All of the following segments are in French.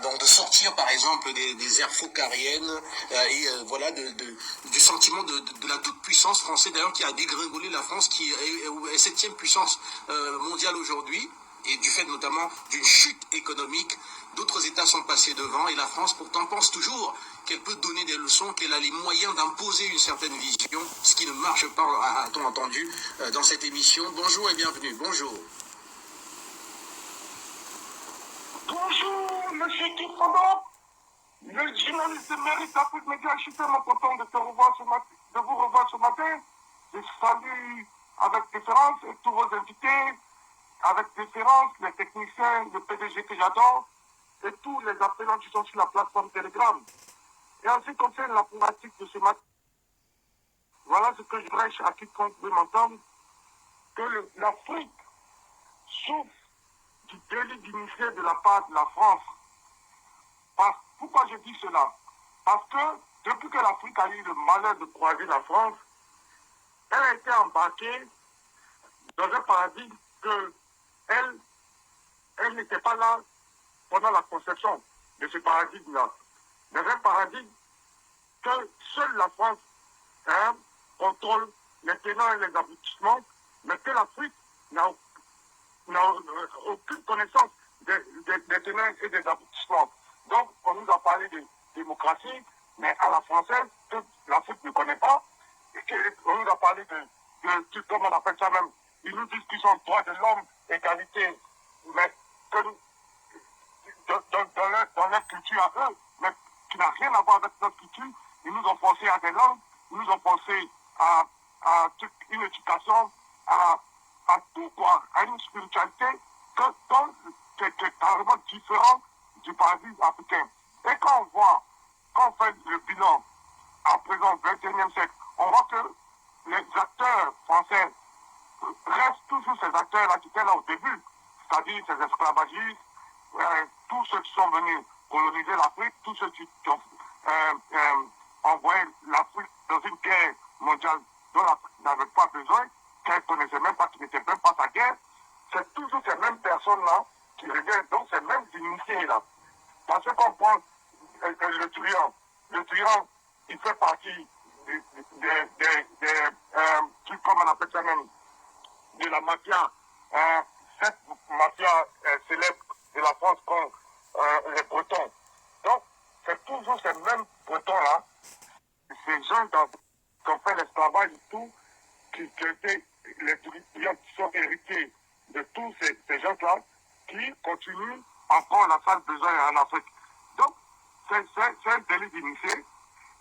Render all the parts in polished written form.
donc de sortir par exemple des aires phocariennes voilà du sentiment de la toute-puissance française d'ailleurs qui a dégringolé la France qui est septième puissance mondiale aujourd'hui et du fait notamment d'une chute économique. D'autres États sont passés devant et la France pourtant pense toujours qu'elle peut donner des leçons, qu'elle a les moyens d'imposer une certaine vision, ce qui ne marche pas, a-t-on entendu, dans cette émission. Bonjour et bienvenue. Bonjour. Bonjour, monsieur Kifodo. Le journaliste de Mérite Afrique Média, je suis tellement content de vous revoir ce matin. Je salue avec déférence tous vos invités, avec déférence les techniciens, le PDG que j'adore, et tous les appelants qui sont sur la plateforme Telegram. Et en ce qui concerne la problématique de ce matin, voilà ce que je prêche à quiconque veut m'entendre, que l'Afrique souffre du délit d'initié de la part de la France. Pourquoi je dis cela? Parce que depuis que l'Afrique a eu le malheur de croiser la France, elle a été embarquée dans un paradigme que elle n'était pas là pendant la conception de ce paradigme-là. Dans un paradigme que seule la France contrôle les tenants et les aboutissements, mais que l'Afrique n'a aucune connaissance des tenants et des aboutissements. Donc, on nous a parlé de démocratie, mais à la française, que l'Afrique ne connaît pas. On nous a parlé comment on appelle ça même, ils nous disent qu'ils sont droits de l'homme, égalité, mais que dans leur culture à eux, mais qui n'a rien à voir avec notre culture, ils nous ont forcé à des langues, ils nous ont forcé à une éducation, à tout quoi, à une spiritualité qui est carrément différente du paradigme africain. Et quand on fait le bilan à présent, 21e siècle, on voit que les acteurs français restent toujours ces acteurs-là qui étaient là au début, c'est-à-dire ces esclavagistes, tous ceux qui sont venus coloniser l'Afrique, tous ceux qui ont envoyé l'Afrique dans une guerre mondiale dont l'Afrique n'avait pas besoin, qu'elle ne connaissait même pas, qui n'était même pas sa guerre. C'est toujours ces mêmes personnes-là qui reviennent, donc ces mêmes initiés-là. Parce qu'on prend le truand, il fait partie comme on appelle ça même, de la mafia, cette mafia célèbre de la France comme les Bretons. Donc, c'est toujours ces mêmes Bretons-là, ces gens qui ont fait l'esclavage et tout, qui étaient les truands qui sont héritiers de tous ces gens-là, qui continuent encore la sale besoin en Afrique. Donc, c'est un délit d'initié.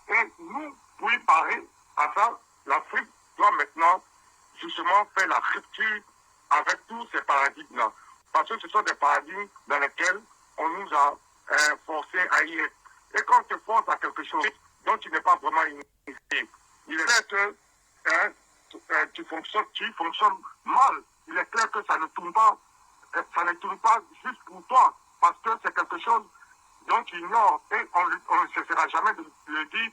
Et nous, pour y parer à ça, l'Afrique doit maintenant justement faire la rupture avec tous ces paradigmes-là. Parce que ce sont des paradigmes dans lesquels on nous a forcés à y être. Et quand on te force à quelque chose dont tu n'es pas vraiment initié, il est clair que tu fonctionnes mal. Il est clair que ça ne tourne pas juste pour toi, parce que c'est quelque chose dont tu ignores. Et on ne cessera jamais de le dire,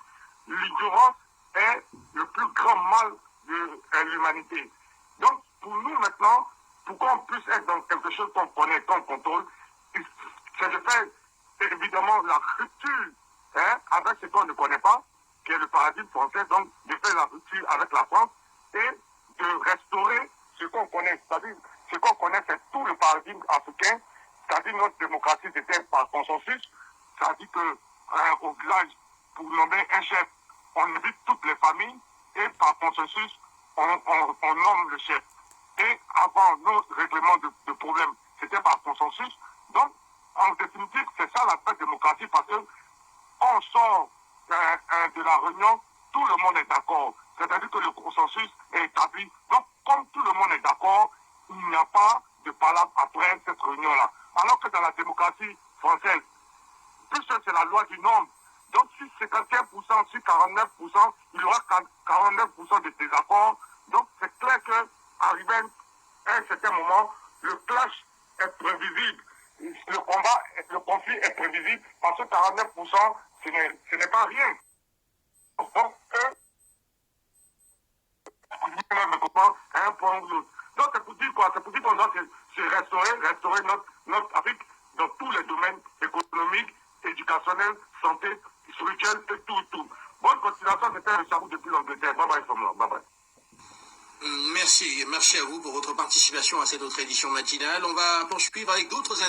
l'ignorance est le plus grand mal de l'humanité. Donc, pour nous maintenant, pour qu'on puisse être dans quelque chose qu'on connaît, qu'on contrôle, c'est de faire évidemment la rupture avec ce qu'on ne connaît pas, qui est le paradigme français, donc de faire la rupture avec la France et de restaurer ce qu'on connaît. C'est-à-dire, ce qu'on connaît, c'est tout le paradigme africain, c'est-à-dire notre démocratie, c'était par consensus, c'est-à-dire qu'au village, pour nommer un chef, on invite toutes les familles et par consensus, on nomme le chef. Et avant nos règlements de problèmes, c'était par consensus. Donc, en définitive, c'est ça la vraie démocratie, parce que quand on sort de la réunion, tout le monde est d'accord. C'est-à-dire que le consensus est établi. Donc, comme tout le monde est d'accord, il n'y a pas de palabre après cette réunion-là. Alors que dans la démocratie française, puisque c'est la loi du nombre, donc si c'est 51%, si 49%, il y aura 49% de désaccords. Donc c'est clair qu'arrivé à un certain moment, le clash est prévisible. Le conflit est prévisible parce que 49%, ce n'est pas rien. Donc, un point ou l'autre. Donc c'est pour dire quoi? C'est pour dire qu'on doit se restaurer notre Afrique dans tous les domaines économiques, éducationnelle, santé, spirituelle et tout. Bonne continuation, c'était le Chabou depuis l'Angleterre. Bye bye, bye bye. Merci à vous pour votre participation à cette autre édition matinale. On va poursuivre avec d'autres